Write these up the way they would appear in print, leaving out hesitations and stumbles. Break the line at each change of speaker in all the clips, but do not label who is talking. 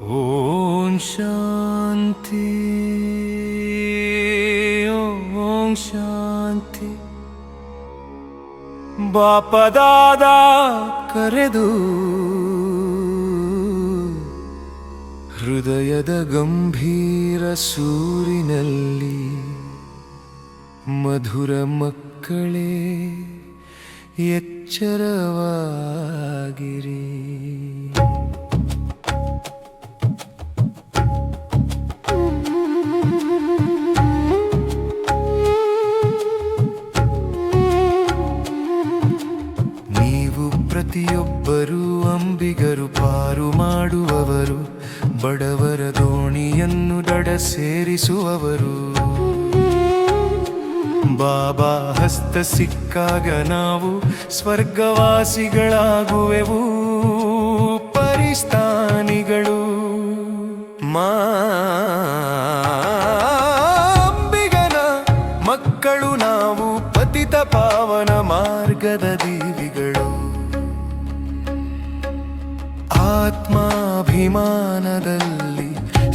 ಓಂ ಶಾಂತಿ ಓಂ ಶಾಂತಿ. ಬಾಪದಾದ ಕರೆದು ಹೃದಯದ ಗಂಭೀರ ಸೂರಿನಲ್ಲಿ ಮಧುರ ಮಕ್ಕಳೇ ಎಚ್ಚರವಾಗಿರಿ. ಪ್ರತಿಯೊಬ್ಬರೂ ಅಂಬಿಗರು, ಪಾರು ಮಾಡುವವರು, ಬಡವರ ದೋಣಿಯನ್ನು ದಡ ಸೇರಿಸುವವರು. ಬಾಬಾ ಹಸ್ತ ಸಿಕ್ಕಾಗ ನಾವು ಸ್ವರ್ಗವಾಸಿಗಳಾಗುವೆವು, ಪರಿಸ್ಥಾನಿಗಳು. ಅಂಬಿಗನ ಮಕ್ಕಳು ನಾವು, ಪತಿತ ಪಾವನ ಮಾರ್ಗದ ದೀವಿಗಳು. ಆತ್ಮಾಭಿಮಾನದಲ್ಲಿ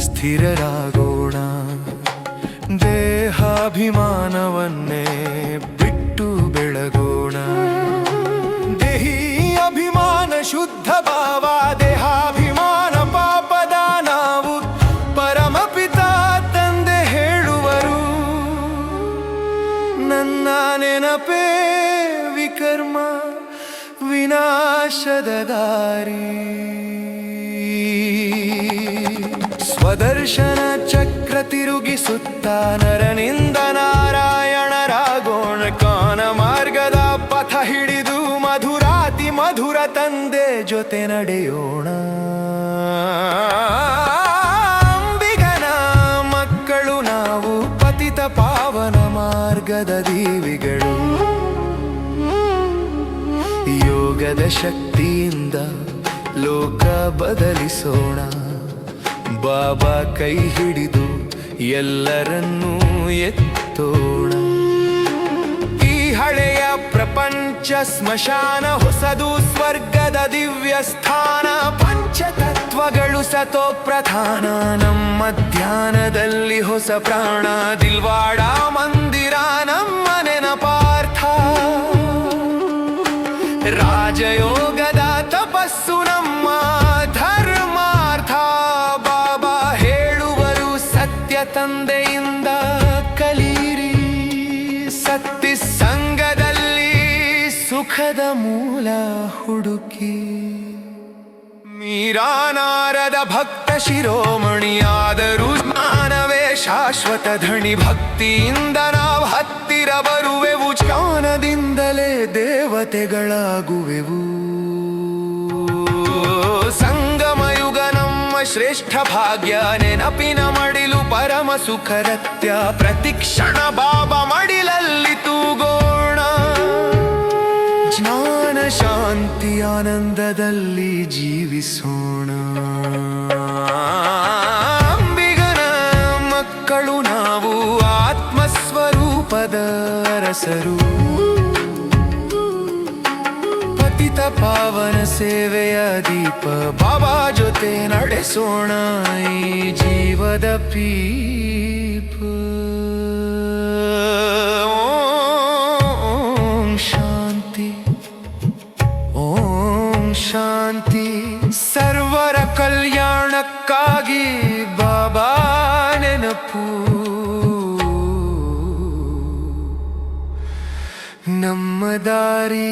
ಸ್ಥಿರರಾಗೋಣ, ದೇಹಾಭಿಮಾನವನ್ನೇ ಬಿಟ್ಟು ಬೆಳಗೋಣ. ದೇಹಿ ಅಭಿಮಾನ ಶುದ್ಧ ಭಾವ, ದೇಹಾಭಿಮಾನ ಪಾಪದ ನಾವು. ಪರಮಪಿತ ತಂದೆ ಹೇಳುವರು, ನನ್ನ ನೆನಪೇ ವಿಕರ್ಮ ವಿನಾಶದ ದಾರಿ. ಸ್ವದರ್ಶನ ಚಕ್ರ ತಿರುಗಿಸುತ್ತ ನರನಿಂದ ನಾರಾಯಣರಾಗೋಣ. ಕಾನ ಮಾರ್ಗದ ಪಥ ಹಿಡಿದು ಮಧುರಾತಿ ಮಧುರ ತಂದೆ ಜೊತೆ ನಡೆಯೋಣ. ಅಂಬಿಗನ ಮಕ್ಕಳು ನಾವು, ಪತಿತ ಪಾವನ ಮಾರ್ಗದ ದೀವಿಗಳು. ಯೋಗದ ಶಕ್ತಿಯಿಂದ ಲೋಕ ಬದಲಿಸೋಣ. ಬಾಬಾ ಕೈ ಹಿಡಿದು ಎಲ್ಲರನ್ನೂ ಎತ್ತೋಣ. ಈ ಹಳೆಯ ಪ್ರಪಂಚ ಸ್ಮಶಾನ, ಹೊಸದು ಸ್ವರ್ಗದ ದಿವ್ಯ ಸ್ಥಾನ. ಪಂಚತತ್ವಗಳು ಸತೋ ಪ್ರಧಾನ, ನಮ್ಮ ಧ್ಯಾನದಲ್ಲಿ ಹೊಸ ಪ್ರಾಣ. ದಿಲ್ವಾಡ ಮಂದಿರ ನಮ್ಮ ನೆನಪಾರ್ಥ, ರಾಜಯೋಗದ ತಪಸ್ಸು ನಮ್ಮ ಧರ್ಮಾರ್ಥ. ಬಾಬಾ ಹೇಳುವರು ಸತ್ಯ ತಂದೆಯಿಂದ ಕಲೀರಿ. ಸತ್ಯ ಸಂಘದಲ್ಲಿ ಸುಖದ ಮೂಲ ಹುಡುಕಿ. ಮೀರಾನಾರದ ಭಕ್ತ ಶಿರೋಮಣಿಯಾದರೂ ಜ್ಞಾನವೇ ಶಾಶ್ವತ ಧಣಿ. ಭಕ್ತಿಯಿಂದ ನಾವು ಹತ್ತಿರ ಬರುವೆವು, ಜ್ಞಾನದಿಂದಲೇ ದೇವತೆಗಳಾಗುವೆವು. ಸಂಗಮಯುಗ ನಮ್ಮ ಶ್ರೇಷ್ಠ ಭಾಗ್ಯ, ನೆನಪಿನ ಮಡಿಲು ಪರಮ ಸುಖರತ್ಯ. ಪ್ರತಿಕ್ಷಣ ಬಾಬಾ ಮಡಿಲಲ್ಲಿ ತೂಗೋಣ. ಜ್ಞಾನ ಶಾಂತಿ ಆನಂದದಲ್ಲಿ ಜೀವಿಸೋಣ. ಅಂಬಿಗನ ಮಕ್ಕಳು ನಾವು, ಆತ್ಮಸ್ವರೂಪದ ರಸರು. ಪತಿತ ಪಾವನ ಸೇವೆಯ ದೀಪ, ಬಾಬಾ ಜೊತೆ ನಡೆಸೋಣ ಈ ಜೀವದ ಪೀಪ. ಓಂ ಶಾಂತಿ ಓಂ ಶಾಂತಿ. ಸರ್ವರ ಕಲ್ಯಾಣಕ್ಕಾಗಿ ಬಾಬಾ ನೆನಪು. ನಮ್ಮ ದಾರಿ